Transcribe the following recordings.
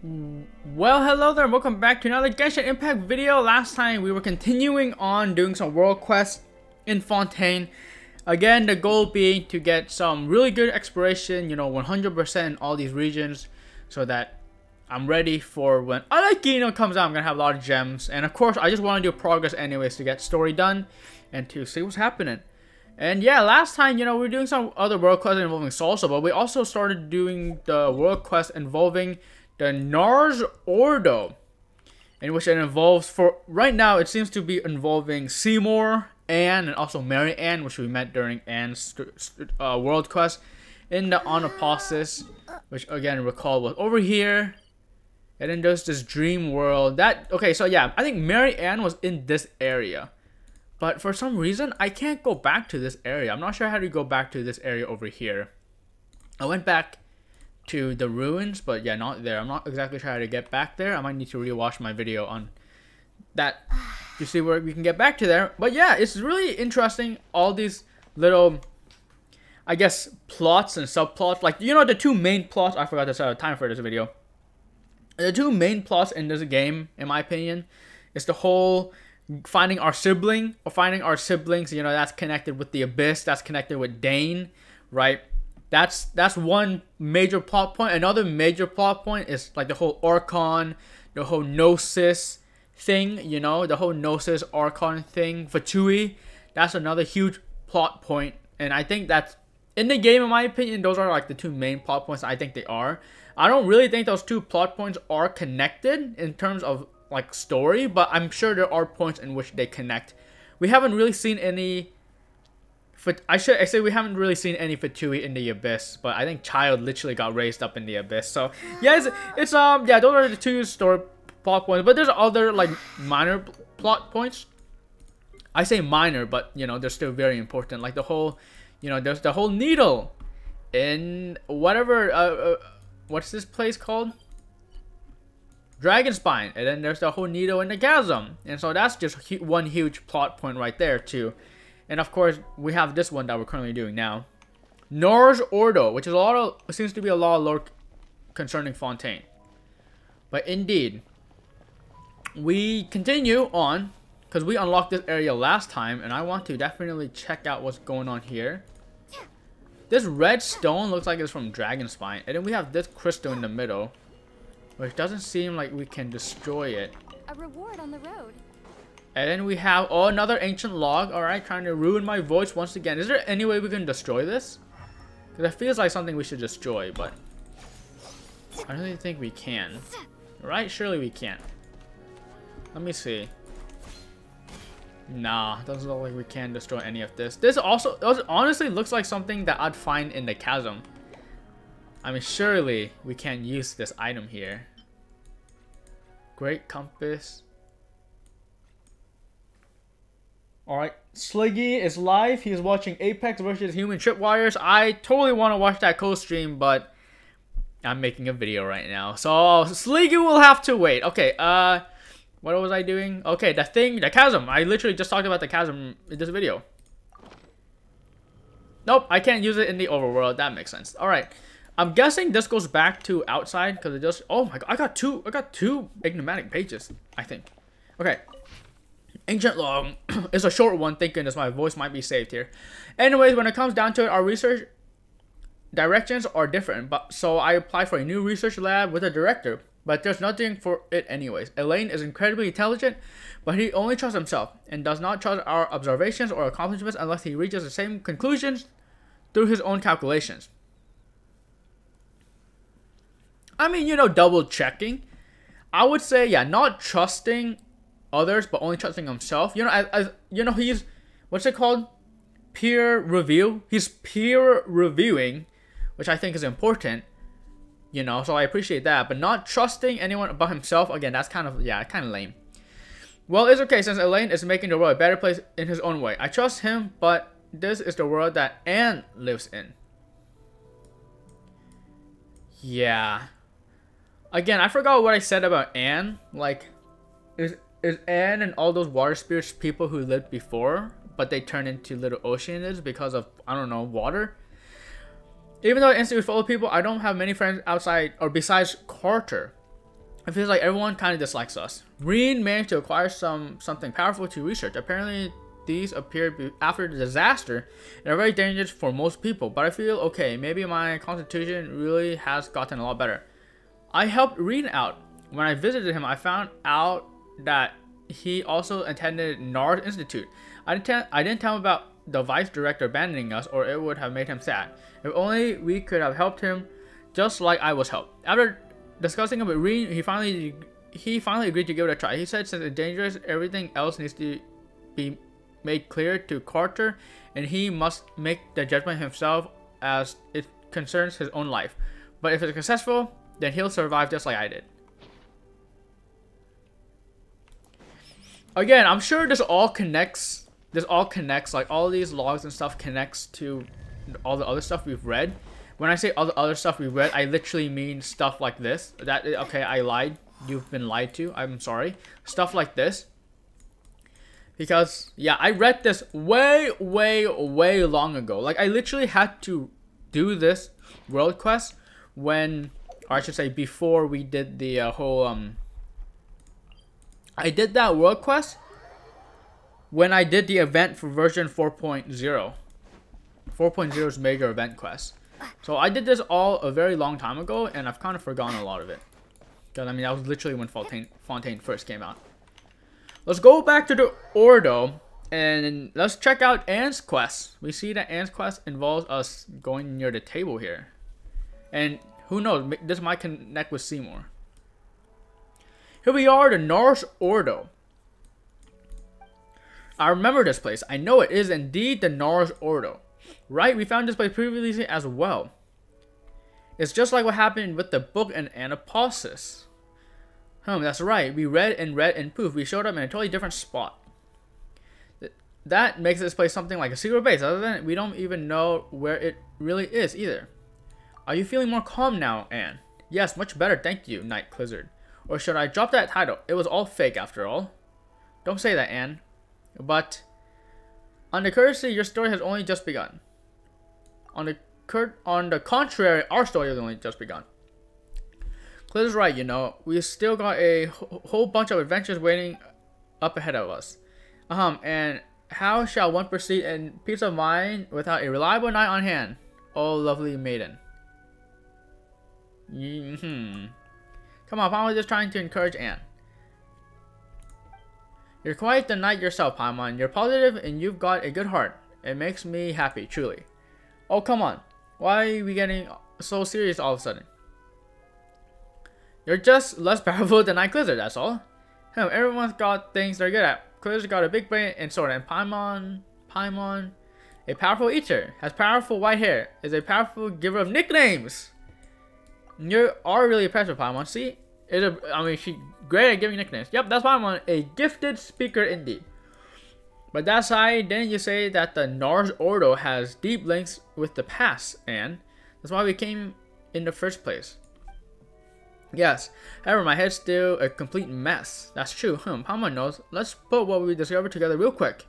Well, hello there and welcome back to another Genshin Impact video. Last time we were continuing on doing some world quests in Fontaine. Again, the goal being to get some really good exploration, 100% in all these regions, so that I'm ready for when Alekino comes out. I'm gonna have a lot of gems, and of course I just want to do progress anyways to get story done and to see what's happening. And yeah, last time, we were doing some other world quests involving Salsa, but we also started doing the world quest involving the Nars Ordo, in which it involves, for right now, it seems to be involving Seymour, Anne, and also Mary Ann, which we met during Anne's world quest in the Onoposis, which again, recall was over here. And then there's this dream world okay, so yeah, I think Mary Ann was in this area. But for some reason, I can't go back to this area. I'm not sure how to go back to this area over here. I went back to the ruins, but yeah, not there. I'm not exactly sure how to get back there. I might need to rewatch my video on that to see where we can get back to there. But yeah, it's really interesting, all these little, I guess, plots and subplots. Like, the two main plots, I forgot to set a time for this video. The two main plots in this game, in my opinion, is the whole finding our sibling, or finding our siblings, that's connected with the Abyss, that's connected with Dane, right? That's one major plot point. Another major plot point is like the whole Archon, the whole Gnosis thing, the whole Gnosis Archon thing, Fatui. That's another huge plot point, and I think that's in the game, in my opinion, those are like the two main plot points. I think they are. I don't really think those two plot points are connected in terms of like story, but I'm sure there are points in which they connect. We haven't really seen any. I say we haven't really seen any Fatui in the Abyss, but I think Child literally got raised up in the Abyss. So yeah, it's yeah, those are the two story plot points. But there's other like minor plot points. I say minor, but they're still very important. Like the whole, there's the whole needle in whatever what's this place called? Dragonspine, and then there's the whole needle in the chasm, and so that's just one huge plot point right there too. And of course, we have this one that we're currently doing now, Nars Ordo, which is seems to be a lot of lore concerning Fontaine. But indeed, we continue on because we unlocked this area last time, and I want to definitely check out what's going on here. This red stone looks like it's from Dragonspine, and then we have this crystal in the middle, which doesn't seem like we can destroy it. A reward on the road. And then we have another ancient log. Alright, trying to ruin my voice once again. Is there any way we can destroy this? Because it feels like something we should destroy, but I don't really think we can. Right? Surely we can. Let me see. Nah, doesn't look like we can destroy any of this. This honestly looks like something that I'd find in the chasm. I mean, surely we can't use this item here. Great compass. Alright, Sliggy is live. He's watching Apex versus Human Tripwires. I totally want to watch that co-stream, but I'm making a video right now. So, Sliggy will have to wait. Okay, what was I doing? Okay, the chasm. I literally just talked about the chasm in this video. Nope, I can't use it in the overworld. That makes sense. Alright. I'm guessing this goes back to outside because it just. Oh my god! I got two enigmatic pages, I think. Okay, ancient log is a short one. Thank goodness my voice might be saved here. Anyways, when it comes down to it, our research directions are different. But so I applied for a new research lab with a director, but there's nothing for it anyways. Elaine is incredibly intelligent, but he only trusts himself and does not trust our observations or accomplishments unless he reaches the same conclusions through his own calculations. I mean, double checking. I would say, yeah, not trusting others, but only trusting himself. He's, what's it called? Peer review. He's peer reviewing, which I think is important. So I appreciate that, but not trusting anyone but himself. Again, that's kind of lame. Well, it's okay since Elaine is making the world a better place in his own way. I trust him, but this is the world that Anne lives in. Yeah. Again, I forgot what I said about Anne. Like, is Anne and all those water spirits people who lived before, but they turn into little oceanids because of, I don't know, water? Even though I instantly follow people, I don't have many friends outside or besides Carter. It feels like everyone kind of dislikes us. Reen managed to acquire something powerful to research. Apparently, these appeared after the disaster and are very dangerous for most people. But I feel okay. Maybe my constitution really has gotten a lot better. I helped Reen out. When I visited him, I found out that he also attended NARS Institute. I didn't tell him about the vice director abandoning us, or it would have made him sad. If only we could have helped him, just like I was helped. After discussing it with Reen, he finally agreed to give it a try. He said since it's dangerous, everything else needs to be made clear to Carter, and he must make the judgment himself as it concerns his own life. But if it's successful, then he'll survive just like I did. Again, I'm sure this all connects. Like all these logs and stuff connects to all the other stuff we've read. When I say all the other stuff we've read, I literally mean stuff like this. Okay, I lied. You've been lied to. I'm sorry. Stuff like this. Because, yeah, I read this way long ago. Like, I literally had to do this world quest when, or I should say before we did the whole, I did that world quest when I did the event for version 4.0. 4.0's major event quest. So I did this all a very long time ago, and I've kind of forgotten a lot of it. Because, I mean, that was literally when Fontaine first came out. Let's go back to the Ordo, and let's check out Anne's quest. We see that Anne's quest involves us going near the table here. And who knows, this might connect with Seymour. Here we are, the NARS Ordo. I remember this place. I know it is indeed the NARS Ordo. Right, we found this place previously as well. It's just like what happened with the book and Anapausis. That's right. We read and poof, we showed up in a totally different spot. That makes this place something like a secret base. Other than it, we don't even know where it really is either. Are you feeling more calm now, Anne? Yes, much better, thank you, Knight Clizzard. Or should I drop that title? It was all fake after all. Don't say that, Anne. But on the courtesy, your story has only just begun. On the contrary, our story has only just begun. Clizzard's right, you know. We still got a whole bunch of adventures waiting up ahead of us. And how shall one proceed in peace of mind without a reliable knight on hand? Oh, lovely maiden. Come on, Paimon, just trying to encourage Anne. You're quite the knight yourself, Paimon. You're positive and you've got a good heart. It makes me happy, truly. Oh, come on. Why are we getting so serious all of a sudden? You're just less powerful than Knight Clizzard, that's all. Everyone's got things they're good at. Clizzard's got a big brain and sword, and Paimon, a powerful eater, has powerful white hair, is a powerful giver of nicknames. You are really impressive, Paimon. See? She's great at giving nicknames. Yep, that's Paimon, a gifted speaker indeed. But that aside, didn't you say that the NARS Ordo has deep links with the past, and that's why we came in the first place? Yes, however, my head's still a complete mess. That's true. Paimon knows. Let's put what we discovered together real quick.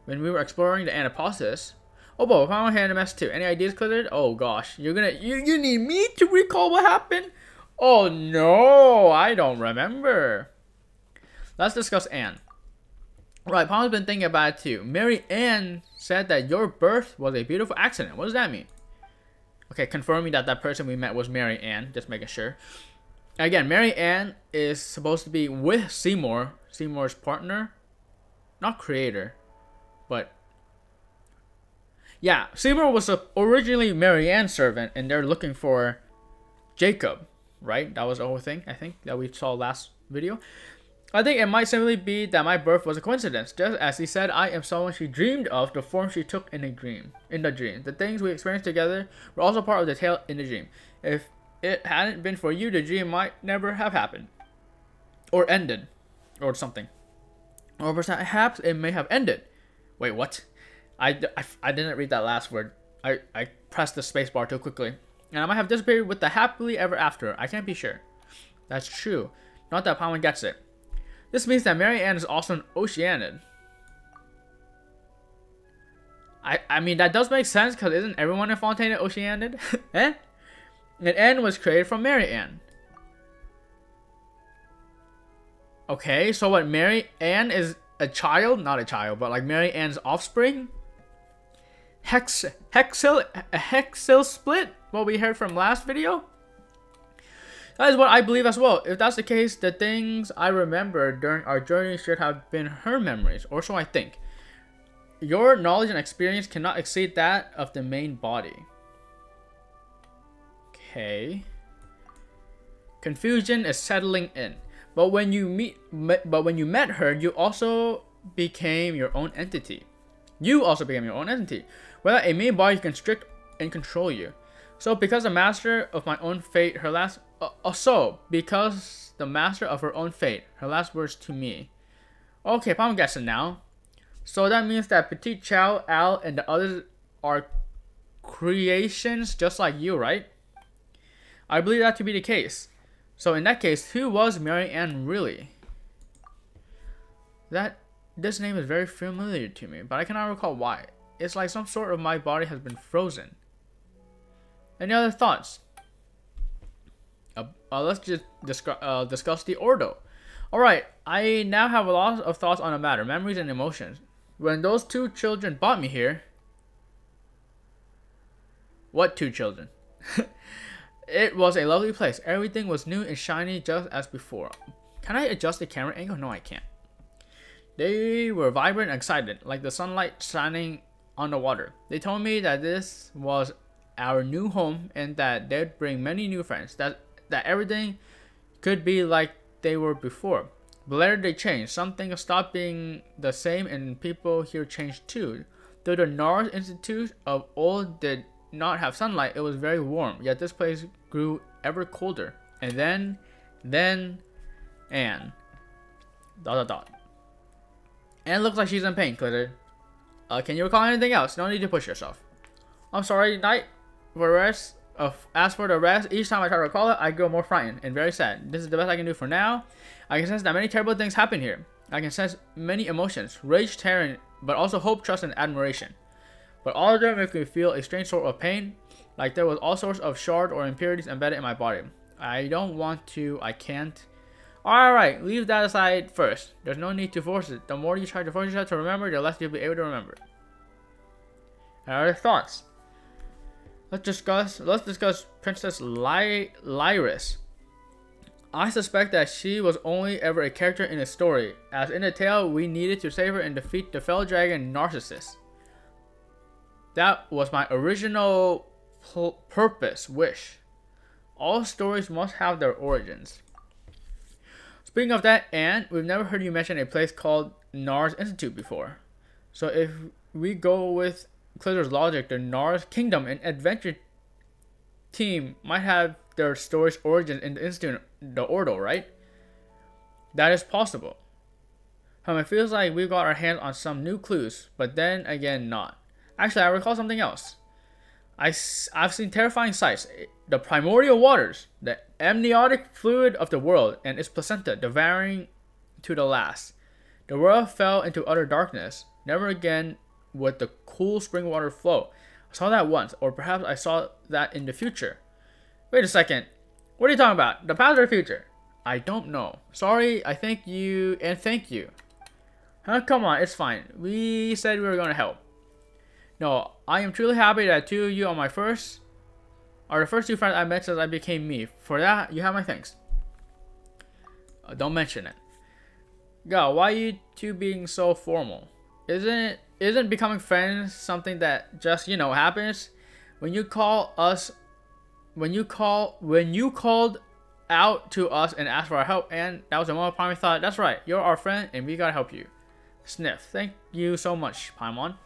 When we were exploring the Anapausis. Oh boy, Paimon had a mess too. Any ideas, Clizzard? Oh gosh, you need me to recall what happened? Oh no, I don't remember. Let's discuss Anne. Right, Paimon's been thinking about it too. Mary Ann said that your birth was a beautiful accident. What does that mean? Okay, confirming that that person we met was Mary Ann. Just making sure. Again, Mary Ann is supposed to be with Seymour. Seymour's partner. Not creator. But yeah, Seymour was originally Mary Ann's servant, and they're looking for Jacob. Right? That was the whole thing, I think, that we saw last video. I think it might simply be that my birth was a coincidence. Just as he said, I am someone she dreamed of, the form she took in a dream. The things we experienced together were also part of the tale in the dream. If it hadn't been for you, the dream might never have happened. Or ended. Or something. Or perhaps it may have ended. Wait, what? I didn't read that last word. I pressed the spacebar too quickly. And I might have disappeared with the happily ever after. I can't be sure. That's true. Not that Paimon gets it. This means that Mary Ann is also an Oceanid. I mean, that does make sense, because isn't everyone in Fontaine an Oceanid? Eh? And Anne was created from Mary Ann. Okay, so what, Mary Ann is a child? Not a child, but like Mary Ann's offspring? Hexil split? What we heard from last video? That is what I believe as well. If that's the case, the things I remember during our journey should have been her memories, or so I think. Your knowledge and experience cannot exceed that of the main body. Okay. Confusion is settling in. But when you met her, you also became your own entity. Whether a main body can constrict and control you. So because the master of my own fate, her last because the master of her own fate, her last words to me. Okay, I'm guessing now. So that means that Petit Chow, Al, and the others are creations just like you, right? I believe that to be the case. So in that case, who was Mary Ann really? This name is very familiar to me, but I cannot recall why. It's like some sort of my body has been frozen. Any other thoughts? Let's just discuss the Ordo. Alright, I now have a lot of thoughts on the matter, memories and emotions. When those two children brought me here... What two children? It was a lovely place. Everything was new and shiny just as before. Can I adjust the camera angle? No, I can't. They were vibrant and excited, like the sunlight shining on the water. They told me that this was our new home and that they'd bring many new friends. That everything could be like they were before. But later they changed. Some things stopped being the same and people here changed too. Though the Nars Institute of old did not have sunlight, it was very warm. Yet this place grew ever colder. And then, Anne. ... Anne looks like she's in pain, Clitter. Can you recall anything else? No need to push yourself. I'm sorry, Knight. As for the rest, each time I try to recall it, I grow more frightened and very sad. This is the best I can do for now. I can sense that many terrible things happen here. I can sense many emotions, rage, terror, but also hope, trust, and admiration. But all of them make me feel a strange sort of pain, like there was all sorts of shards or impurities embedded in my body. I don't want to, I can't. Alright, leave that aside first. There's no need to force it. The more you try to force yourself to remember, the less you'll be able to remember. Other thoughts? Let's discuss Princess Lyris. I suspect that she was only ever a character in a story, as in the tale we needed to save her and defeat the fellow dragon Narcissus. That was my original wish. All stories must have their origins. Speaking of that, Anne, we've never heard you mention a place called Nars Institute before. So if we go with Clitter's logic, the Nars Kingdom and Adventure team might have their story's origins in the Institute, the Ordo, right? That is possible. It feels like we've got our hands on some new clues, but then again not. Actually, I recall something else. I've seen terrifying sights. The primordial waters, the amniotic fluid of the world, and its placenta devouring to the last. The world fell into utter darkness. Never again would the cool spring water flow. I saw that once, or perhaps I saw that in the future. Wait a second. What are you talking about? The past or the future? I don't know. Sorry, I thank you, and thank you. Huh? Come on, it's fine. We said we were going to help. No, I am truly happy that two of you are the first two friends I met since I became me. For that, you have my thanks. Don't mention it. God, why are you two being so formal? Isn't becoming friends something that just, happens? When you called out to us and asked for our help, and that was the moment Paimon thought, that's right, you're our friend and we gotta help you. Sniff. Thank you so much, Paimon.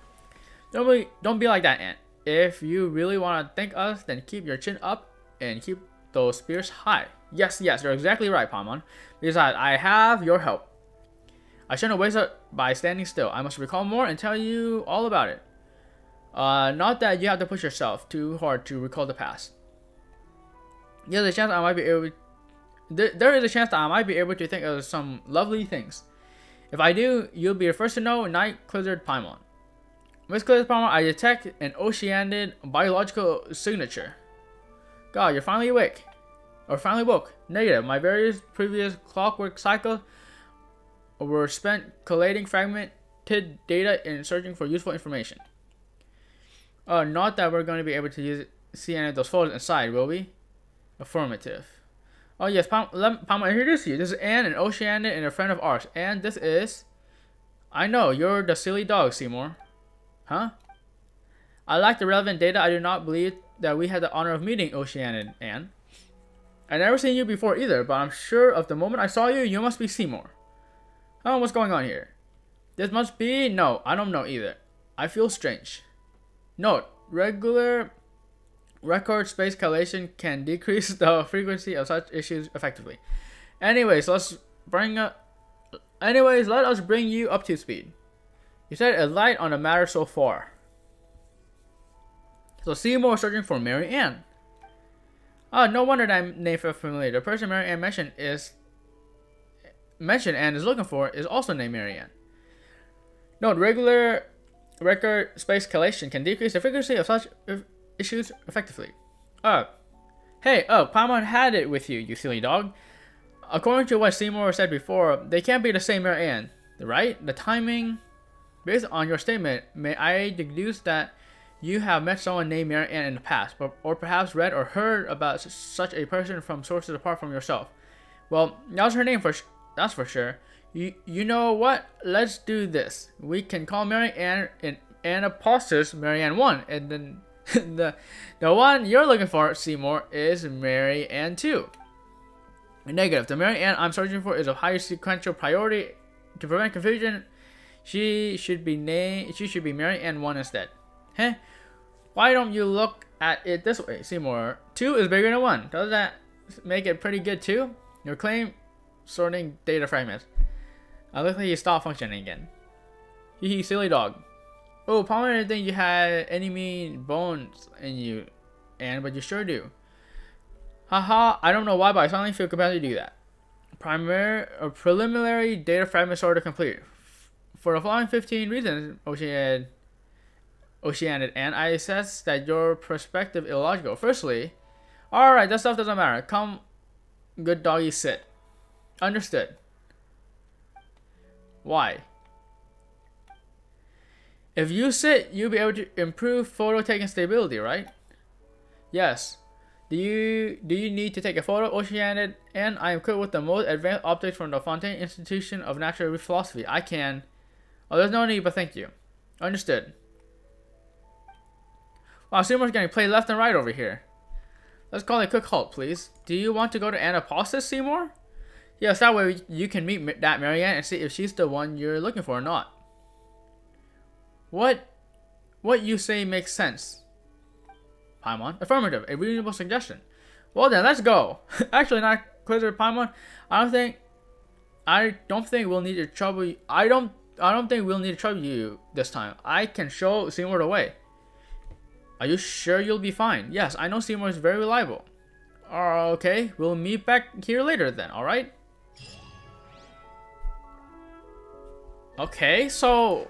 Don't be like that, Ant. If you really want to thank us, then keep your chin up and keep those spirits high. Yes, you're exactly right, Paimon. Besides, I have your help. I shouldn't waste it by standing still. I must recall more and tell you all about it. Not that you have to push yourself too hard to recall the past. There is a chance that I might be able to think of some lovely things. If I do, you'll be the first to know. Night, Clizzard, Paimon. Miss Clizzard, Paimon, I detect an oceanic biological signature. God, you're finally awake. Or finally woke. Negative. My various previous clockwork cycles were spent collating fragmented data and searching for useful information. Not that we're going to be able to see any of those photos inside, will we? Affirmative. Oh yes, Palma, introduce you. This is Anne, an Oceanic and a friend of ours. And this is... I know, you're the silly dog, Seymour. Huh? I lack the relevant data. I do not believe that we had the honor of meeting Oceanic, Anne. I've never seen you before either, but I'm sure of the moment I saw you, you must be Seymour. Oh, what's going on here? This must be... No, I don't know either. I feel strange. Note, regular record space collation can decrease the frequency of such issues effectively. Anyways, let us bring you up to speed. You said a light on the matter so far. So Seymour is searching for Mary Ann. Oh, no wonder that name felt familiar. The person Mary Ann mentioned and is looking for is also named Mary Ann. Note, regular record space collation can decrease the frequency of such issues effectively. Hey, Paimon had it with you, you silly dog. According to what Seymour said before, they can't be the same Mary Ann, right? The timing, based on your statement, may I deduce that you have met someone named Mary Ann in the past, or perhaps read or heard about such a person from sources apart from yourself. Well, that was her name, that's for sure. You know what? Let's do this. We can call Mary Ann in Anapostles Mary Ann 1, and then the one you're looking for, Seymour, is Mary Ann 2. Negative. The Mary Ann I'm searching for is of higher sequential priority. To prevent confusion, she should be Mary Ann 1 instead. Huh? Why don't you look at it this way, Seymour? 2 is bigger than 1. Does that make it pretty good too? Your claim sorting data fragments. I look like you stopped functioning again. Hee silly dog. Oh, Palmer didn't think you had any mean bones in you, Anne, but you sure do. Haha, I don't know why, but I suddenly feel compelled to do that. Preliminary data fragment sorter complete. For the following 15 reasons, Oceanic, and I assess that your perspective is illogical. Firstly, alright, that stuff doesn't matter. Come, good doggy, sit. Understood. Why? If you sit, you'll be able to improve photo taking stability, right? Yes. Do you need to take a photo, Oceanic? And I am equipped with the most advanced optics from the Fontaine Institution of Natural Philosophy. I can. Oh, there's no need, but thank you. Understood. Wow, Seymour's getting played left and right over here. Let's call it a quick halt, please. Do you want to go to Anapostles, Seymour? Yes, that way you can meet that Mary Ann and see if she's the one you're looking for or not. What you say makes sense. Paimon. Affirmative. A reasonable suggestion. Well then, let's go. Actually, not Quizzer Paimon. I don't think we'll need to trouble you. I don't think we'll need to trouble you this time. I can show Seymour the way. Are you sure you'll be fine? Yes, I know Seymour is very reliable. Okay, we'll meet back here later then, alright? Okay, so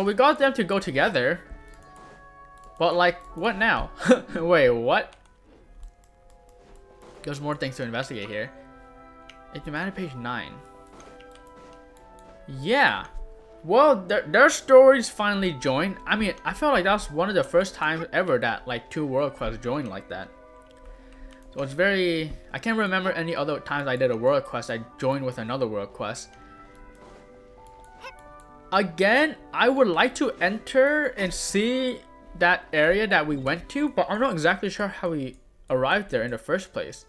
we got them to go together. But like, what now? Wait, what? There's more things to investigate here. It's at page 9. Yeah. Well, their stories finally joined. I mean, I felt like that's one of the first times ever that like 2 world quests joined like that. So it's very... I can't remember any other times I did a world quest I joined with another world quest. Again, I would like to enter and see that area that we went to, but I'm not exactly sure how we arrived there in the first place.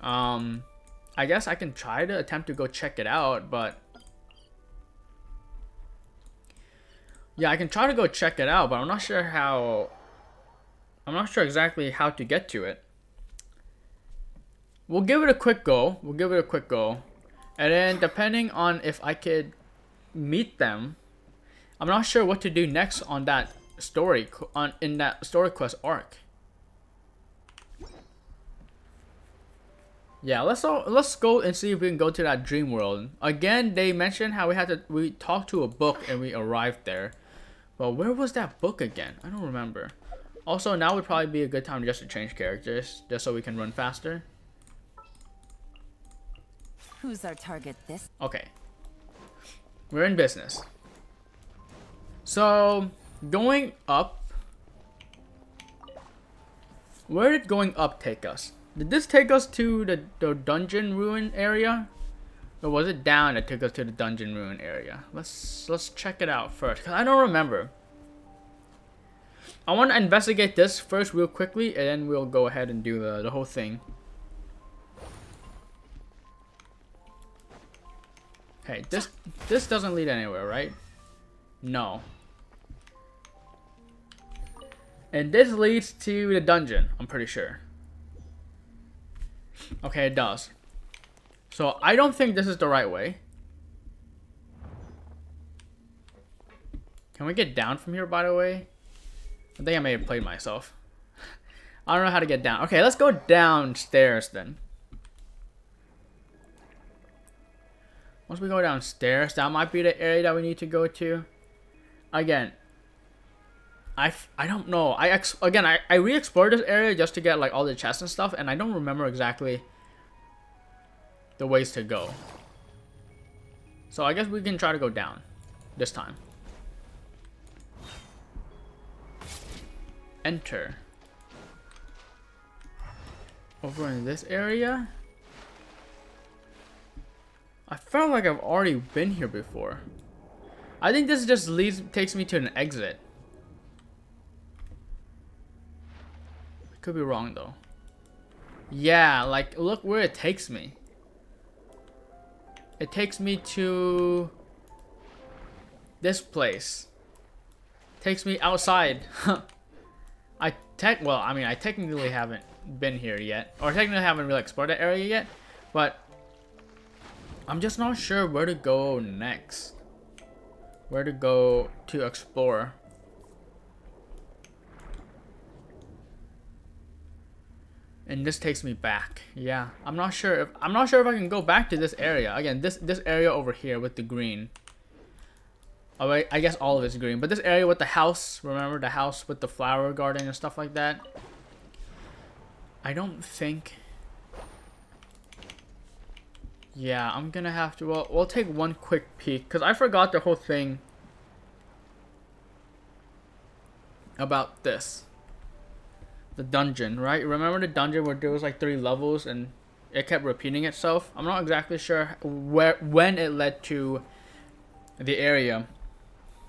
I guess I can try to attempt to go check it out, but yeah, I can try to go check it out, but I'm not sure how. I'm not sure exactly how to get to it. We'll give it a quick go. And then depending on if I could meet them, I'm not sure what to do next on that story in that story quest arc. Yeah, let's go and see if we can go to that dream world. Again, they mentioned how we talked to a book and we arrived there. But where was that book again? I don't remember. Also, now would probably be a good time just to change characters, just so we can run faster. Who's our target this? Okay. We're in business. So, going up. Where did going up take us? Did this take us to the dungeon ruin area? Or was it down that took us to the dungeon ruin area? Let's check it out first, because I don't remember. I want to investigate this first real quickly, and then we'll go ahead and do the whole thing. Okay, this doesn't lead anywhere, right? No. And this leads to the dungeon, I'm pretty sure. Okay, it does. So I don't think this is the right way. Can we get down from here, by the way? I think I may have played myself. I don't know how to get down. Okay, let's go downstairs then. Once we go downstairs, that might be the area that we need to go to. Again, I don't know. I re-explored this area just to get like all the chests and stuff, and I don't remember exactly the ways to go. So I guess we can try to go down this time. Enter. Over in this area. I felt like I've already been here before. I think this just takes me to an exit. Could be wrong though. Yeah, like look where it takes me. It takes me to this place. Takes me outside. I technically haven't been here yet, or technically haven't really explored that area yet, but I'm just not sure where to go next. Where to go to explore. And this takes me back. Yeah, I'm not sure if I can go back to this area again. This area over here with the green. Oh wait, I guess all of it's green, but this area with the house. Remember the house with the flower garden and stuff like that. I don't think. Yeah, I'm gonna have to. Well, we'll take one quick peek because I forgot the whole thing about this. The dungeon, right? Remember the dungeon where there was like 3 levels and it kept repeating itself? I'm not exactly sure when it led to the area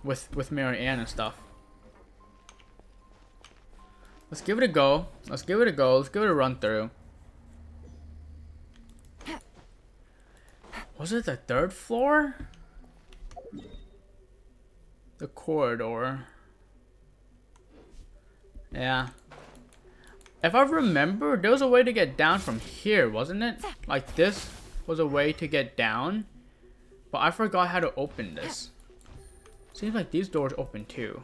with Mary Ann and stuff. Let's give it a go. Let's give it a go. Let's give it a run through. Was it the 3rd floor? The corridor. Yeah. If I remember, there was a way to get down from here, wasn't it? Like this was a way to get down. But I forgot how to open this. Seems like these doors open too.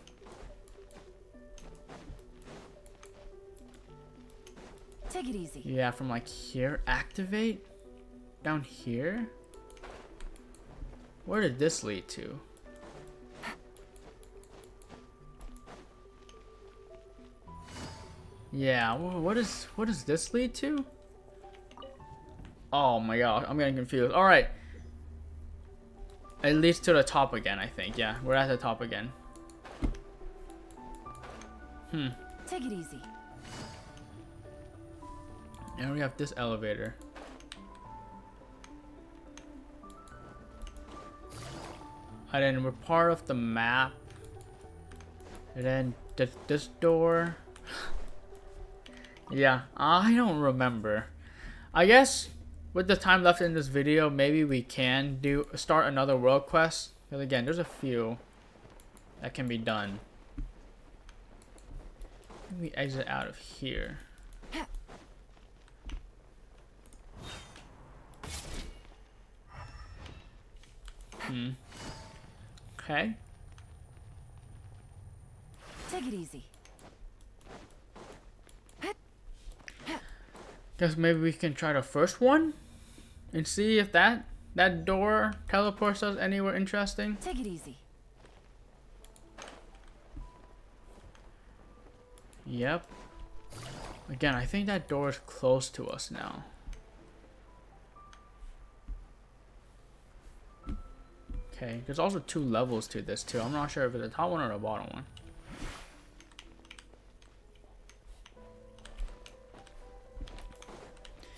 Take it easy. Yeah, from like here. Activate? Down here? Where did this lead to? Yeah, what does this lead to? Oh my god, I'm getting confused. Alright. It leads to the top again, I think. Yeah, we're at the top again. Take it easy. And we have this elevator. And then we're part of the map. And then this door. Yeah, I don't remember. I guess with the time left in this video, maybe we can start another world quest. Because again, there's a few that can be done. Let me exit out of here. Okay. Take it easy. Guess maybe we can try the first one and see if that door teleports us anywhere interesting. Take it easy. Yep. Again, I think that door is close to us now. Okay, there's also 2 levels to this too. I'm not sure if it's the top one or the bottom one.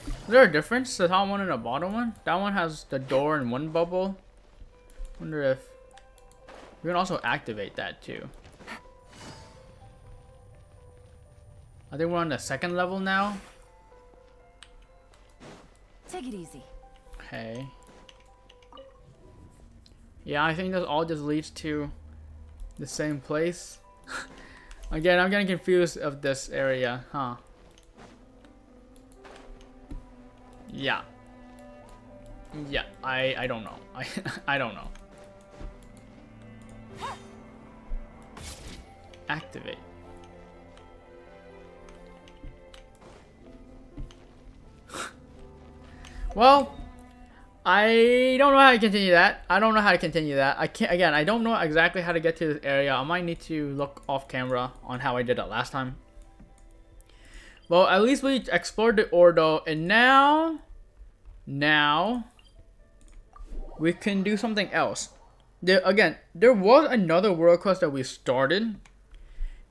Is there a difference? The top one and the bottom one? That one has the door and 1 bubble. Wonder if we can also activate that too. I think we're on the 2nd level now. Take it easy. Okay. Yeah, I think this all just leads to the same place. Again, I'm getting confused of this area, huh? Yeah. Yeah, I don't know. I don't know. Activate. Well, I don't know how to continue that. I don't know how to continue that. I don't know exactly how to get to this area. I might need to look off camera on how I did it last time. Well, at least we explored the Ordo, and now we can do something else. There was another world quest that we started,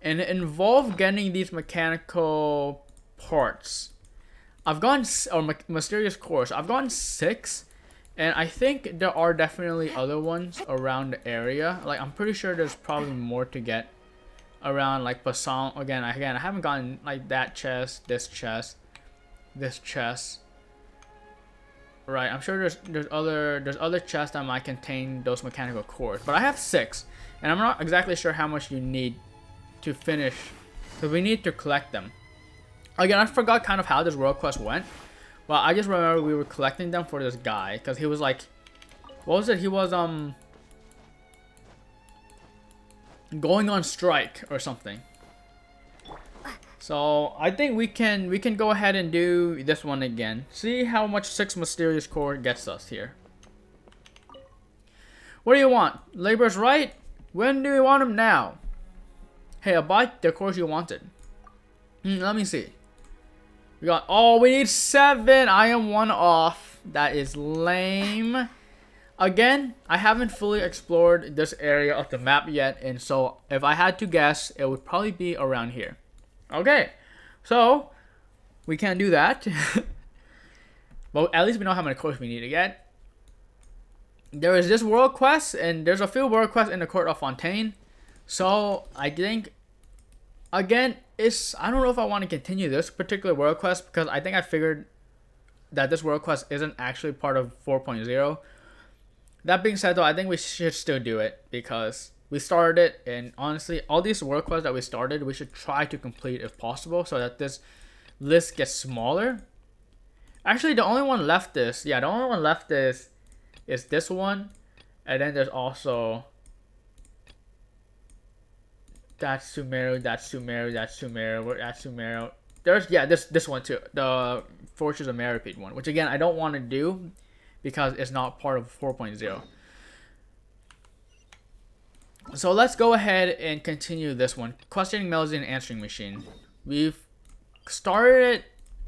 and it involved getting these mechanical parts. I've gotten, or mysterious cores. I've gotten 6, and I think there are definitely other ones around the area. Like, I'm pretty sure there's probably more to get around, like Passant. Again, I haven't gotten like that chest, this chest. Right, I'm sure there's other chests that might contain those mechanical cores, but I have 6, and I'm not exactly sure how much you need to finish, because we need to collect them. Again, I forgot kind of how this world quest went, but I just remember we were collecting them for this guy, because he was like, what was it? He was going on strike or something. So I think we can go ahead and do this one again. See how much 6 mysterious core gets us here. What do you want? Labor's right? When do you want them now? Hey, I'll buy the cores you wanted. Let me see. We got, oh, we need 7. I am 1 off. That is lame. Again, I haven't fully explored this area of the map yet, and so if I had to guess, it would probably be around here. Okay, so we can't do that. But at least we know how many cores we need to get. There is this world quest, and there's a few world quests in the court of Fontaine. So I think, again, I don't know if I want to continue this particular world quest, because I think I figured that this world quest isn't actually part of 4.0. That being said, though, I think we should still do it, because we started it, and honestly, all these world quests that we started, we should try to complete if possible, so that this list gets smaller. Actually, the only one left is this one, and then there's also that's Sumeru. There's this one too, the Fortress of Meripede one, which again I don't want to do because it's not part of 4.0. So let's go ahead and continue this one. Questioning Melody and Answering Machine. We've started it,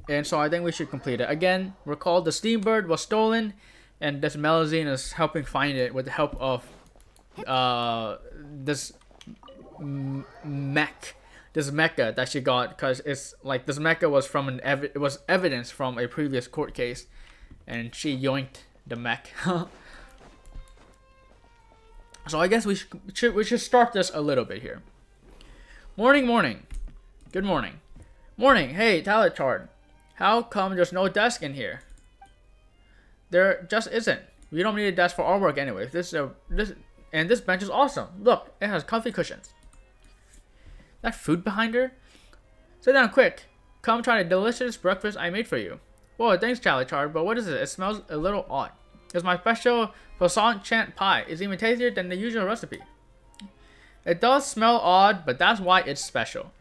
and so I think we should complete it. Again, recall the Steambird was stolen, and this Melody is helping find it with the help of this mech. This mecha that she got, because it's like this mecha was from it was evidence from a previous court case, and she yoinked the mech. So I guess we should start this a little bit here. Morning. Good morning. Morning. Hey, Talachard. How come there's no desk in here? There just isn't. We don't need a desk for our work anyway. This bench is awesome. Look, it has comfy cushions. That food behind her? Sit down quick. Come try the delicious breakfast I made for you. Whoa, thanks, Talachard, but what is it? It smells a little odd. It's my special croissant chant pie. It's even tastier than the usual recipe. It does smell odd, but that's why it's special.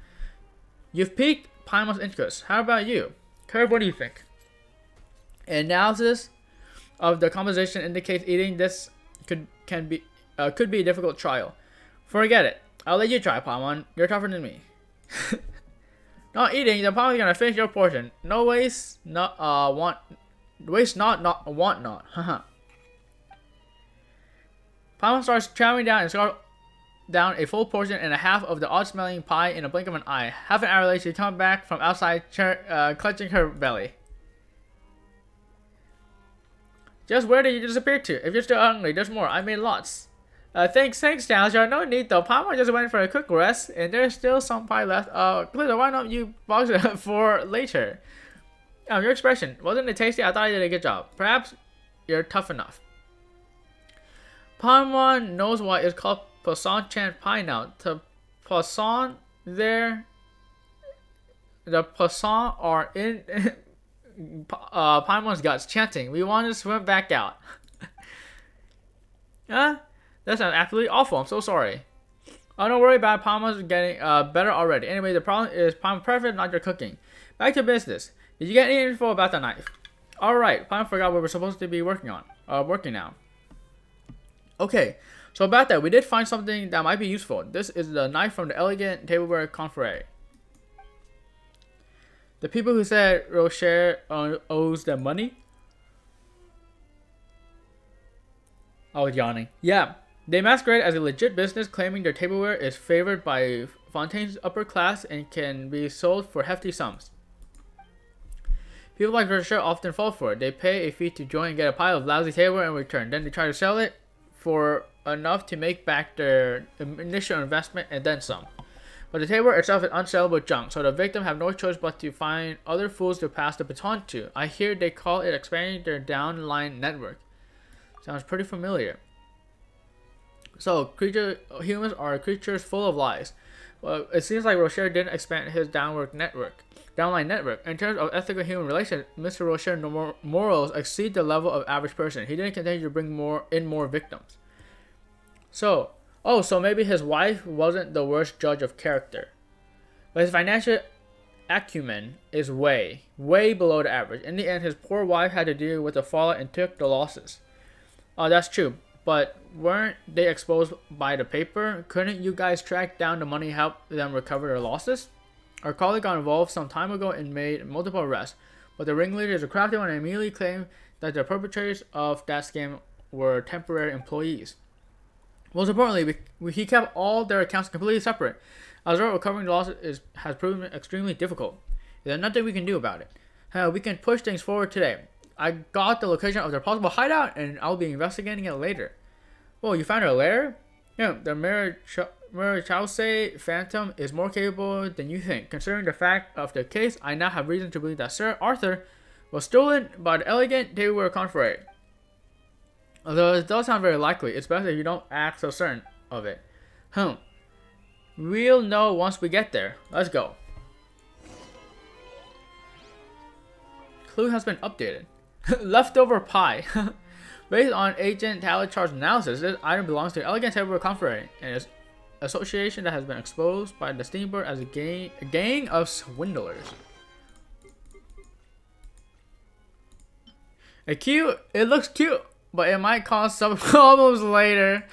You've piqued Paimon's interest. How about you? Curve, what do you think? Analysis of the composition indicates eating this could be a difficult trial. Forget it. I'll let you try, Paimon. You're tougher than me. Not eating, the Paimon's gonna finish your portion. No waste, want not. Haha. Paimon starts chowing down and scarf down a full portion and a half of the odd-smelling pie in a blink of an eye. Half an hour later, she comes back from outside, clutching her belly. Just where did you disappear to? If you're still hungry, there's more. I made lots. Thanks, Dalsha. No need though. Paimon just went for a quick rest, and there's still some pie left. Glitter, why don't you box it for later? Your expression. Wasn't it tasty? I thought I did a good job. Perhaps you're tough enough. Paimon knows why it's called Poisson Chan Pie now. The Poisson there. The Poisson are in Paimon's guts, chanting, "We want to swim back out." Huh? That sounds absolutely awful. I'm so sorry. Oh, don't worry about it. Paimon's getting better already. Anyway, the problem is Paimon's perfect, not your cooking. Back to business. Did you get any info about the knife? Alright, Paimon forgot what we're supposed to be working on. Working now. Okay, so about that, we did find something that might be useful. This is the knife from the elegant tableware confrérie. The people who said Rocher owes them money? I was yawning. Yeah. They masquerade as a legit business, claiming their tableware is favored by Fontaine's upper class and can be sold for hefty sums. People like Rocher often fall for it. They pay a fee to join and get a pile of lousy tableware in return. Then they try to sell it for enough to make back their initial investment and then some. But the tableware itself is unsellable junk, so the victim have no choice but to find other fools to pass the baton to. I hear they call it expanding their downline network. Sounds pretty familiar. So, humans are creatures full of lies. Well, it seems like Rocher didn't expand his downline network. In terms of ethical human relations, Mr. Rocher's morals exceed the level of average person. He didn't continue to bring more victims. So, so maybe his wife wasn't the worst judge of character. But his financial acumen is way below the average. In the end, his poor wife had to deal with the fallout and took the losses. Oh, that's true. But weren't they exposed by the paper? Couldn't you guys track down the money and help them recover their losses? Our colleague got involved some time ago and made multiple arrests. But the ringleader is a crafty one and immediately claimed that the perpetrators of that scam were temporary employees. Most importantly, he kept all their accounts completely separate. As a result, recovering the losses has proven extremely difficult. There's nothing we can do about it. We can push things forward today. I got the location of their possible hideout, and I'll be investigating it later. Well, you found her lair? Yeah, the Marichause Phantom is more capable than you think. Considering the fact of the case, I now have reason to believe that Sir Arthur was stolen by the elegant tableware confrérie. Although it does sound very likely, it's best if you don't act so certain of it. We'll know once we get there. Let's go. Clue has been updated. Leftover pie. Based on Agent Talachard's analysis, this item belongs to the elegant tableware confrérie and its association that has been exposed by the Steamboat as a gang of swindlers. It looks cute, but it might cause some problems later.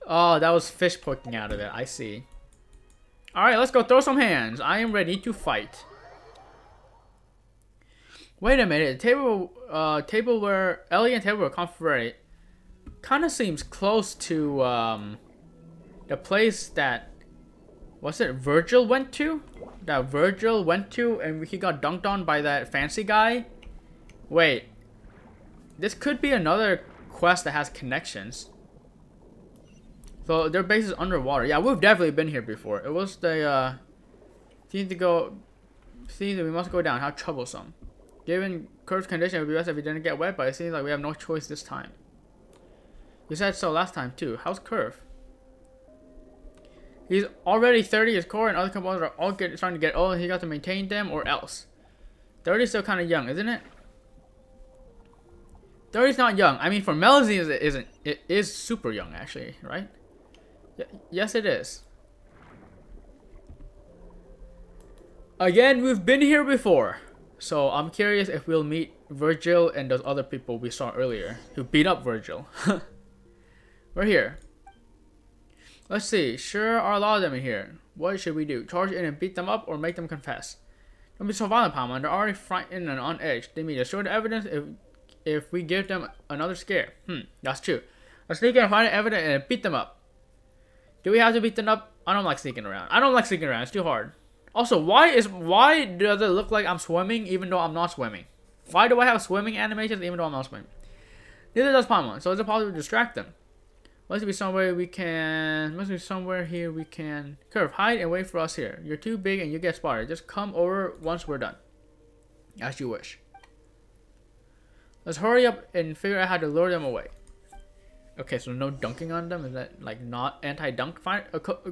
Oh, that was fish poking out of it. I see. Alright, let's go throw some hands. I am ready to fight. Wait a minute. Elegant tableware confrérie kind of seems close to the place that Virgil went to? That Virgil went to and he got dunked on by that fancy guy? Wait. This could be another quest that has connections. So their base is underwater. Yeah, we've definitely been here before. It was the seems that we must go down. How troublesome. Given Curve's condition, it would be best if we didn't get wet, but it seems like we have no choice this time. You said so last time too. How's Curve? He's already 30, his core and other components are all starting to get old, and he got to maintain them or else. 30 is still kind of young, isn't it? 30 is not young. I mean, for Melody, it isn't. It is super young, actually, right? Yes, it is. Again, we've been here before. So I'm curious if we'll meet Virgil and those other people we saw earlier who beat up Virgil. We're here. Let's see. Sure are a lot of them in here. What should we do? Charge in and beat them up or make them confess? Don't be so violent, Paimon. They're already frightened and on edge. They may destroy the evidence if we give them another scare. That's true. Let's sneak in, find evidence, and beat them up. Do we have to beat them up? I don't like sneaking around. I don't like sneaking around. It's too hard. Also, why does it look like I'm swimming even though I'm not swimming? Why do I have swimming animations even though I'm not swimming? Neither does Paimon, so is it possible to distract them? Must be somewhere we can. Must be somewhere here we can. Curve, hide and wait for us here. You're too big and you get spotted. Just come over once we're done. As you wish. Let's hurry up and figure out how to lure them away. Okay, so no dunking on them? Is that like not anti-dunk?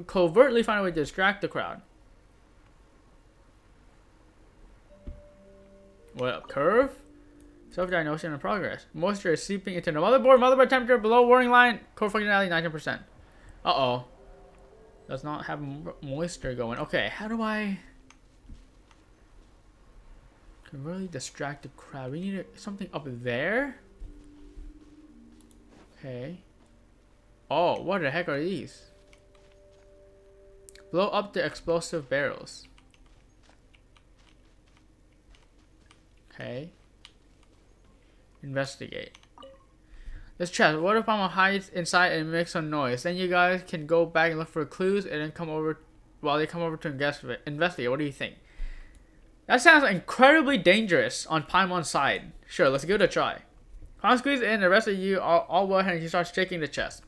Covertly find a way to distract the crowd. What up, Curve? Self-diagnosis in progress. Moisture is seeping into the motherboard. Motherboard temperature below warning line. Core functionality 19%. Uh-oh. Does not have moisture going. Okay, how do I... Can really distract the crowd. We need something up there? Okay. Oh, what the heck are these? Blow up the explosive barrels. Okay. Investigate. This chest. What if I'm hides inside and makes some noise? Then you guys can go back and look for clues and then come over while they come over to investigate. What do you think? That sounds incredibly dangerous on Paimon's side. Sure, let's give it a try. Paimon squeeze in, the rest of you all go ahead and he starts shaking the chest.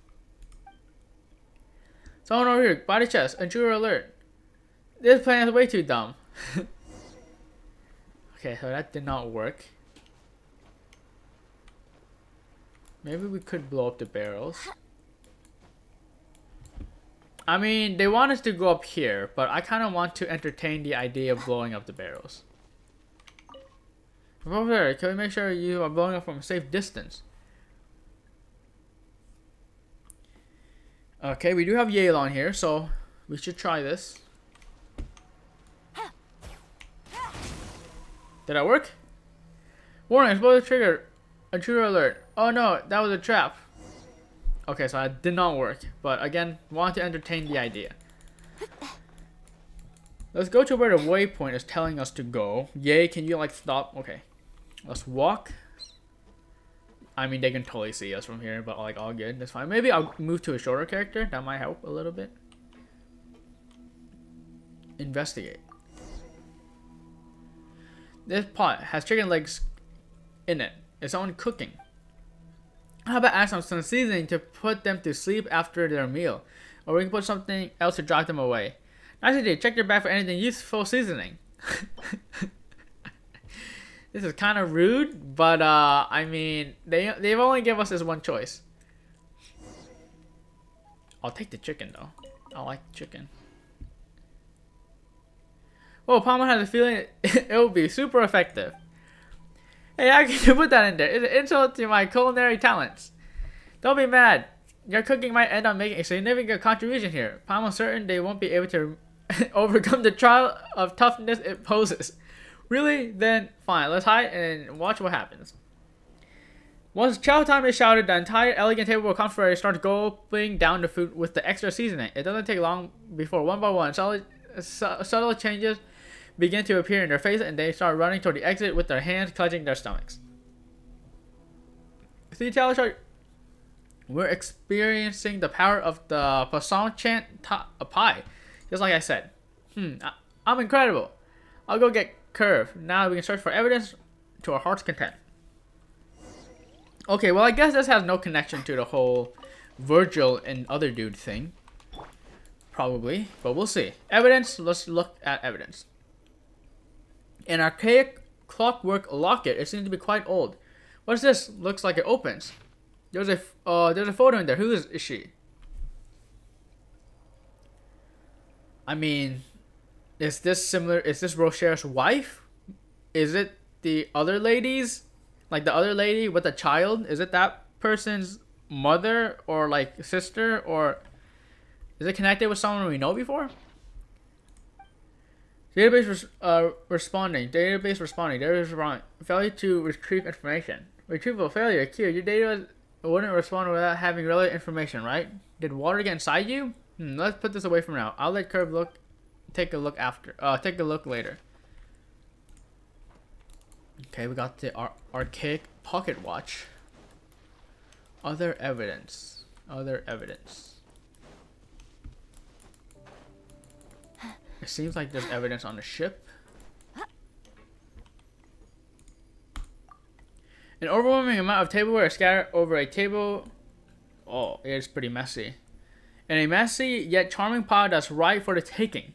Someone over here, body chest, intruder alert. This plan is way too dumb. Okay, so that did not work. Maybe we could blow up the barrels. I mean, they want us to go up here, but I kind of want to entertain the idea of blowing up the barrels. Over there, can we make sure you are blowing up from a safe distance? Okay, we do have Yelan here, so we should try this. Did that work? Warning, explosive trigger. Intruder alert. Oh no, that was a trap. Okay, so that did not work. But again, want to entertain the idea. Let's go to where the waypoint is telling us to go. Yay, can you like stop? Okay. Let's walk. I mean, they can totally see us from here, but like all good. That's fine. Maybe I'll move to a shorter character. That might help a little bit. Investigate. This pot has chicken legs in it. Is someone cooking? How about add some seasoning to put them to sleep after their meal? Or we can put something else to drive them away. Nice idea. Check your bag for anything useful seasoning. This is kind of rude, but I mean, they've only given us this one choice. I'll take the chicken though. I like chicken. Oh, Paimon has a feeling it will be super effective. Hey, how can you put that in there? It's an insult to my culinary talents. Don't be mad. Your cooking might end up making a significant contribution here. Paimon's certain they won't be able to overcome the trial of toughness it poses. Really? Then fine. Let's hide and watch what happens. Once chow time is shouted, the entire elegant table of conference starts gulping down the food with the extra seasoning. It doesn't take long before one by one subtle changes begin to appear in their face and they start running toward the exit with their hands clutching their stomachs. See, Talishar, we're experiencing the power of the Poisson Chant pie, just like I said. I'm incredible. I'll go get Curve. Now we can search for evidence to our heart's content. Okay, well I guess this has no connection to the whole Virgil and other dude thing. Probably, but we'll see. Evidence, let's look at evidence. An archaic clockwork locket. It seems to be quite old. What's this? Looks like it opens. There's a photo in there. Who is she? I mean, is this similar? Is this Rochelle's wife? Is it the other ladies? Like the other lady with a child? Is it that person's mother or like sister, or is it connected with someone we know before? Database responding. Database responding. Database responding. Failure to retrieve information. Retrieval failure. Q. Your data wouldn't respond without having relevant information, right? Did water get inside you? Let's put this away for now. I'll let Curve look. Take a look after. Take a look later. Okay, we got the archaic pocket watch. Other evidence. Other evidence. It seems like there's evidence on the ship. An overwhelming amount of tableware is scattered over a table. Oh, it is pretty messy. And a messy yet charming pile that's ripe for the taking.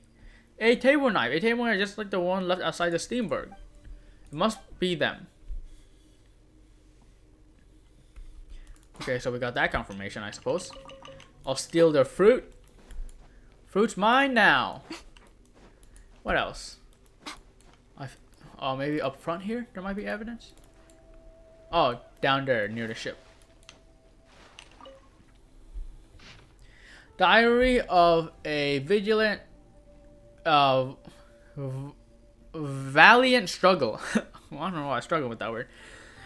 A table knife. A table knife just like the one left outside the Steamberg. It must be them. Okay, so we got that confirmation, I suppose. I'll steal their fruit. Fruit's mine now. What else? Oh, maybe up front here there might be evidence. Oh, down there near the ship. Diary of a vigilant, valiant struggle. I don't know why I struggle with that word.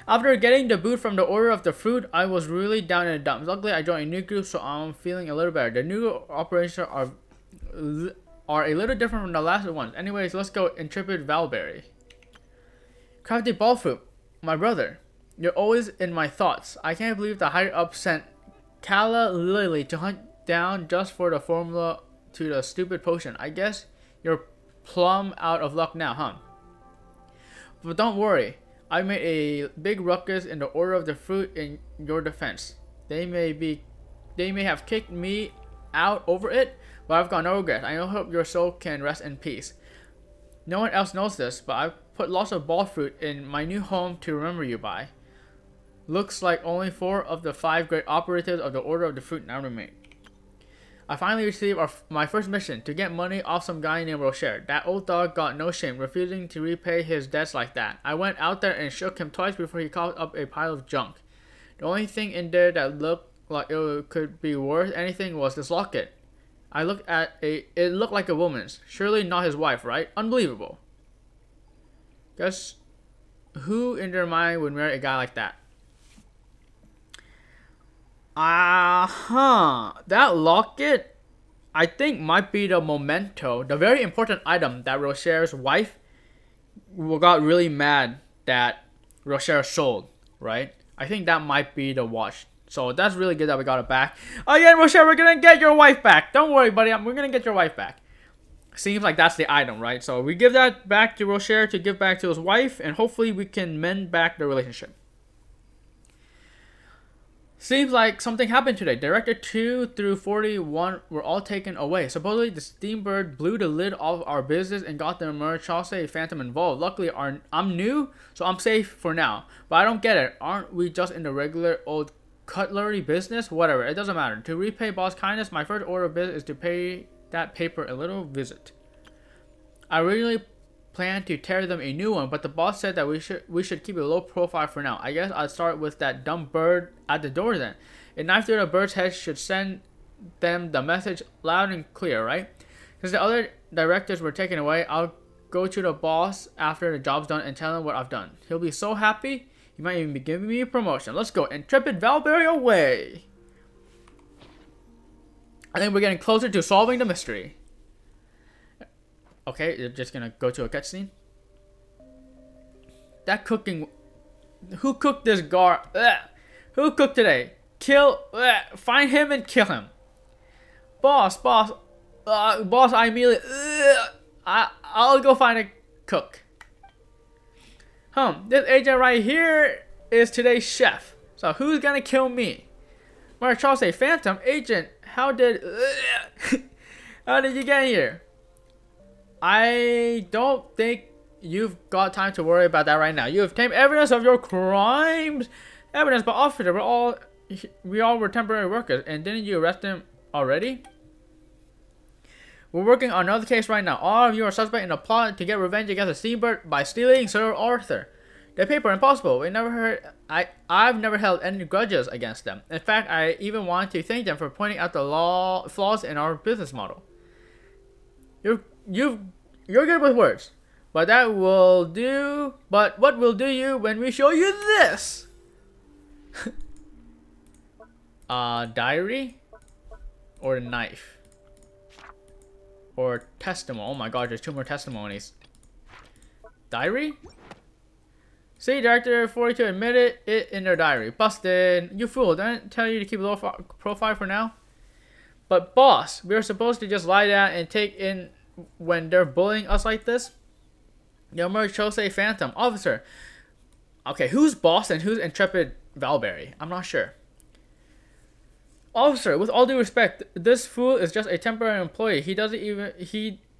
After getting the boot from the Order of the Fruit, I was really down in the dumps. Luckily, I joined a new group, so I'm feeling a little better. The new operations are a little different from the last ones. Anyways, let's go. Intrepid Valberry. Crafty Ball Fruit. My brother. You're always in my thoughts. I can't believe the higher up sent Calla Lily to hunt down just for the formula to the stupid potion. I guess you're plumb out of luck now, huh? But don't worry. I made a big ruckus in the Order of the Fruit in your defense. They may have kicked me out over it, but I've got no regret. I hope your soul can rest in peace. No one else knows this, but I've put lots of ball fruit in my new home to remember you by. Looks like only 4 of the 5 great operatives of the Order of the Fruit now remain. I finally received my first mission, to get money off some guy named Rocher. That old dog got no shame, refusing to repay his debts like that. I went out there and shook him twice before he caught up a pile of junk. The only thing in there that looked like it could be worth anything was this locket. I looked at it looked like a woman's. Surely not his wife, right? Unbelievable. Guess who in their mind would marry a guy like that? That locket, I think, might be the memento, the very important item that Rocher's wife got really mad that Rocher sold, right? I think that might be the watch. So that's really good that we got it back. Again, Rocher, we're gonna get your wife back. Don't worry, buddy. We're gonna get your wife back. Seems like that's the item, right? So we give that back to Rocher to give back to his wife, and hopefully we can mend back the relationship. Seems like something happened today. Director 2 through 41 were all taken away. Supposedly, the Steambird blew the lid off our business and got the Marchase Phantom involved. Luckily, I'm new, so I'm safe for now. But I don't get it. Aren't we just in the regular old cutlery business? Whatever, it doesn't matter. To repay boss kindness, my first order of business is to pay that paper a little visit. I originally planned to tear them a new one, but the boss said that we should keep a low profile for now. I guess I'll start with that dumb bird at the door then. A knife through the bird's head should send them the message loud and clear, right? Since the other directors were taken away, I'll go to the boss after the job's done and tell him what I've done. He'll be so happy, he might even be giving me a promotion. Let's go. Intrepid Valberry away! I think we're getting closer to solving the mystery. Okay, you're just gonna go to a cutscene. That cooking... Who cooked this Who cooked today? Find him and kill him. Boss, I immediately... I'll go find a cook. This agent right here is today's chef. So who's gonna kill me? Marchase Phantom Agent, how did you get here? I don't think you've got time to worry about that right now. You have obtained evidence of your crimes. Evidence, but officer, we all were temporary workers, and didn't you arrest them already? We're working on another case right now. All of you are suspect in a plot to get revenge against the Steambird by stealing Sir Arthur. The paper, impossible. I've never held any grudges against them. In fact, I even want to thank them for pointing out the flaws in our business model. You're good with words, but that will do. But what will do you when we show you this? Diary, or knife, or testimony. Oh my God, there's 2 more testimonies. Diary, See, Director 42 admitted it in their diary. Busted. You fool. Didn't tell you to keep a low profile for now? But boss, we're supposed to just lie down and take in when they're bullying us like this? Yomer chose a phantom. Officer. Okay, who's boss and who's intrepid Valberry? I'm not sure. Officer, with all due respect, this fool is just a temporary employee. He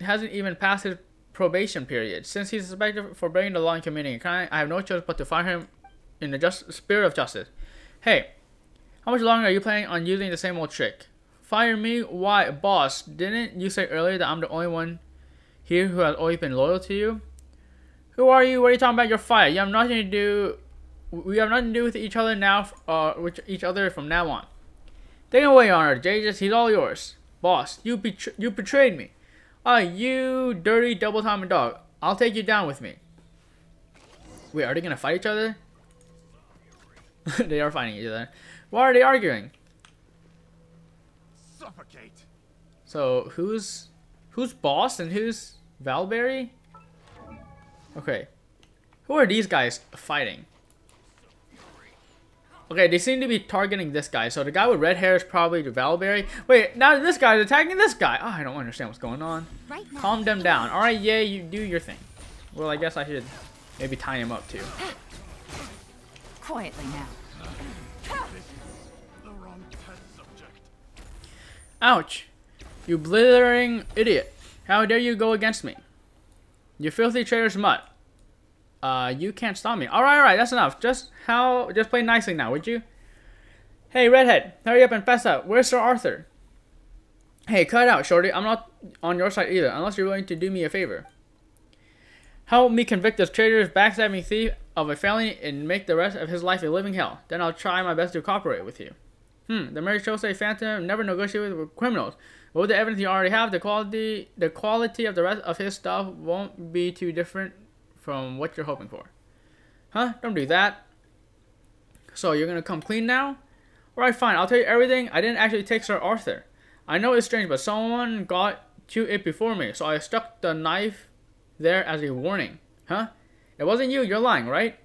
hasn't even passed his probation period. Since he's suspected for breaking the law and committing a crime, I have no choice but to fire him in the spirit of justice. Hey, how much longer are you planning on using the same old trick? Fire me? Why, boss? Didn't you say earlier that I'm the only one here who has always been loyal to you? Who are you? What are you talking about? You're fired. You have nothing to do. We have nothing to do with each other now. With each other from now on. Take it away, Your Honor. Jesus, he's all yours. Boss, you betrayed me. You dirty double-timing dog. I'll take you down with me. Wait, are they gonna fight each other? They are fighting each other. Why are they arguing? Suffocate. So who's boss and who's Valberry? Okay, who are these guys fighting? Okay, they seem to be targeting this guy. So the guy with red hair is probably the Valberry. Wait, now this guy is attacking this guy. Oh, I don't understand what's going on. Right now. Calm them down. All right, yeah, you do your thing. Well, I guess I should maybe tie him up too. Quietly now. The wrong test subject. Ouch! You blithering idiot! How dare you go against me? You filthy traitor's mutt. You can't stop me. Alright, that's enough. Just play nicely now, would you? Hey, redhead, hurry up and fess up. Where's Sir Arthur? Hey, cut it out, shorty. I'm not on your side either, unless you're willing to do me a favor. Help me convict this traitorous, backstabbing thief of a felony and make the rest of his life a living hell. Then I'll try my best to cooperate with you. The Mary Chose Phantom never negotiated with criminals. With the evidence you already have, the quality of the rest of his stuff won't be too different from what you're hoping for. Huh? Don't do that. So you're gonna come clean now? Alright, fine. I'll tell you everything. I didn't actually take Sir Arthur. I know it's strange, but someone got to it before me, so I stuck the knife there as a warning. Huh? It wasn't you. You're lying, right?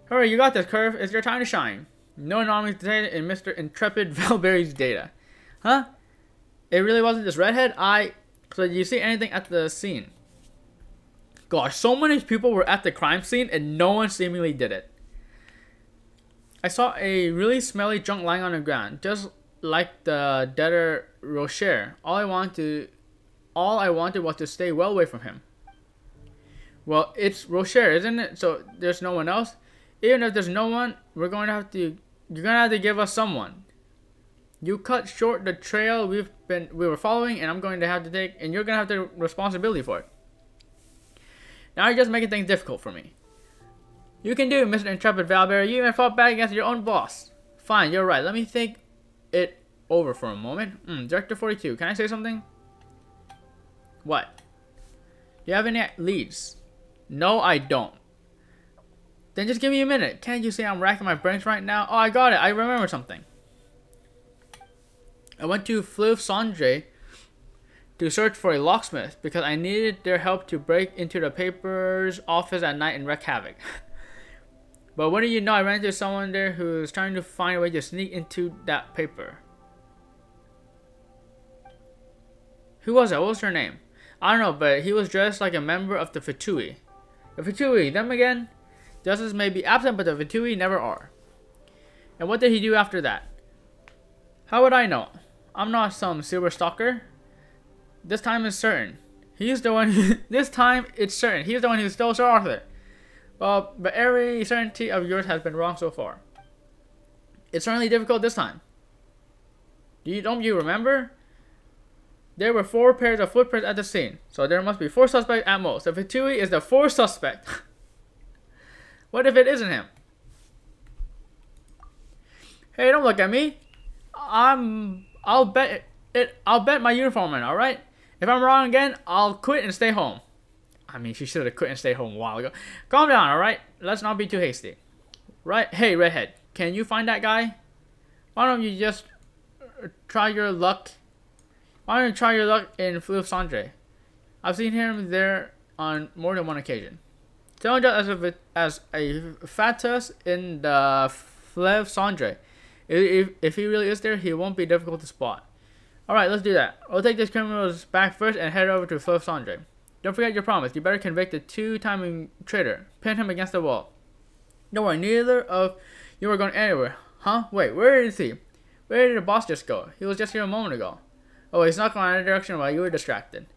Hurry, you got this, Curve. It's your time to shine. No anomalies detected in Mr. Intrepid Valberry's data. Huh? It really wasn't this redhead? So did you see anything at the scene? Gosh, so many people were at the crime scene and no one seemingly did it. I saw a really smelly junk lying on the ground, just like the debtor Rocher. All I wanted was to stay well away from him. Well, it's Rocher, isn't it? So there's no one else? Even if there's no one, you're gonna have to give us someone. You cut short the trail we were following, and you're gonna have the responsibility for it. Now you're just making things difficult for me. You can do it, Mr. Intrepid Valberry. You even fought back against your own boss. Fine, you're right. Let me think it over for a moment. Director 42, can I say something? What? Do you have any leads? No, I don't. Then just give me a minute. Can't you see I'm racking my brains right now? Oh, I got it. I remember something. I went to Fontaine to search for a locksmith because I needed their help to break into the paper's office at night and wreak havoc. But what do you know, I ran into someone there who was trying to find a way to sneak into that paper. Who was that? What was her name? I don't know, but he was dressed like a member of the Fatui. The Fatui, them again? Justice may be absent, but the Fatui never are. And what did he do after that? How would I know? I'm not some silver stalker. This time is certain. He's the one. This time it's certain. He's the one who stole Sir Arthur. Well, but every certainty of yours has been wrong so far. It's certainly difficult this time. Don't you remember? There were 4 pairs of footprints at the scene, so there must be 4 suspects at most. The Fatui is the 4th suspect. What if it isn't him? Hey, don't look at me. I'll bet my uniform in, all right? If I'm wrong again, I'll quit and stay home. I mean, she should have quit and stayed home a while ago. Calm down, all right? Let's not be too hasty. Right? Hey, redhead, can you find that guy? Why don't you just try your luck? Why don't you try your luck in Fontaine? I've seen him there on more than one occasion. Tell him just as a fatus in the Fleuve Cendré. If he really is there, he won't be difficult to spot. Alright, let's do that. We'll take these criminals back first and head over to Fleuve Cendré. Don't forget your promise. You better convict the two-timing traitor. Pin him against the wall. Don't worry, neither of you are going anywhere. Huh? Wait, where is he? Where did the boss just go? He was just here a moment ago. Oh, he's not going in a direction while you were distracted.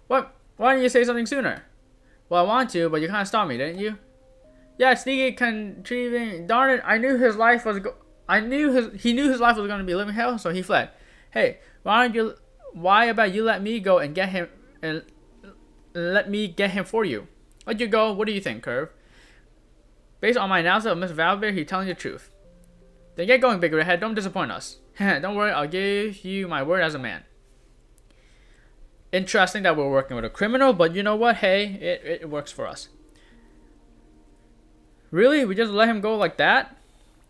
What? Why didn't you say something sooner? Well, I want to, but you kind of stopped me, didn't you? Yeah, sneaky contriving. Darn it! I knew his life was. He knew his life was going to be living hell, so he fled. Hey, why about you let me go and get him and let me get him for you? Let you go. What do you think, Curve? Based on my analysis of Miss Valverde, he's telling the truth. Then get going, big redhead. Don't disappoint us. Don't worry, I'll give you my word as a man. Interesting that we're working with a criminal, but you know what? Hey, it works for us. Really? We just let him go like that?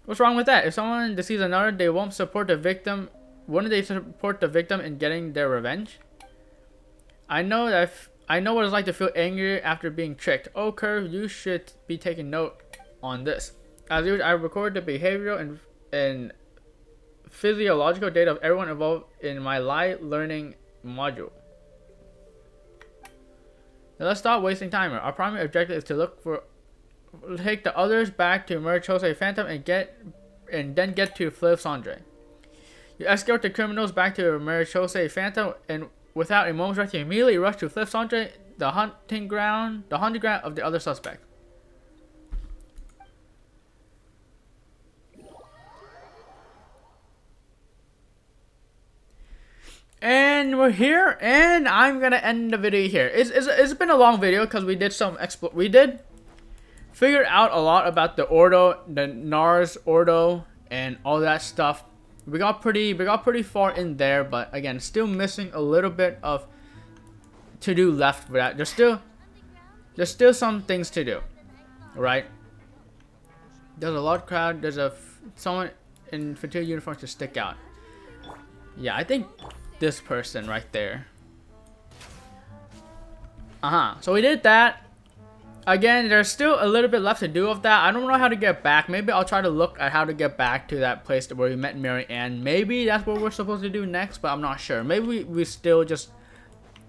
What's wrong with that? If someone deceives another, they won't support the victim. Wouldn't they support the victim in getting their revenge? I know what it's like to feel angry after being tricked. Oh, Curve, you should be taking note on this. As usual, I record the behavioral and physiological data of everyone involved in my live learning module. Now let's stop wasting time. Our primary objective is to take the others back to merge Jose Phantom and then get to Fleuve Cendré. You escort the criminals back to merge Jose Phantom, and without a moment's rest, you immediately rush to Fleuve Cendré, the hunting ground of the other suspect. And we're here, and I'm gonna end the video here. It's been a long video because we did figure out a lot about the Ordo, the Nars Ordo, and all that stuff. We got pretty far in there, but again, still missing a little bit of to do left for that. There's still some things to do, right? There's a large crowd. There's someone in fatigue uniform to stick out. Yeah, I think this person right there. So we did that. Again, there's still a little bit left to do of that. I don't know how to get back. Maybe I'll try to look at how to get back to that place where we met Mary Ann. Maybe that's what we're supposed to do next, but I'm not sure. Maybe we still just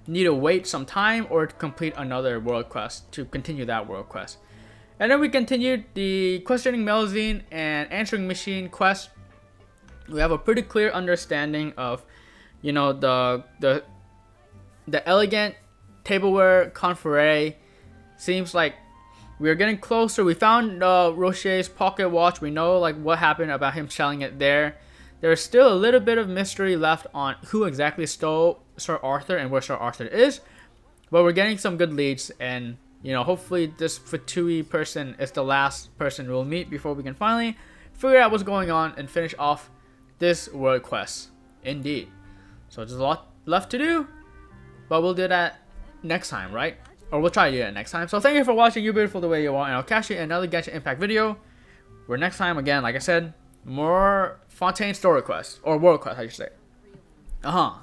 need to wait some time or to complete another world quest to continue that world quest. And then we continued the questioning Melzine and answering machine quest. We have a pretty clear understanding of, you know, the elegant tableware confere. Seems like we're getting closer. We found Rocher's pocket watch. We know like what happened about him selling it there. There's still a little bit of mystery left on who exactly stole Sir Arthur and where Sir Arthur is, but we're getting some good leads, and you know, hopefully this Fatui person is the last person we'll meet before we can finally figure out what's going on and finish off this world quest. Indeed. So there's a lot left to do, but we'll do that next time, right? Or we'll try to do that next time. So thank you for watching. You're beautiful the way you are, and I'll catch you in another Genshin Impact video. Where next time, again, like I said, more Fontaine story quests, or world quests, I should say.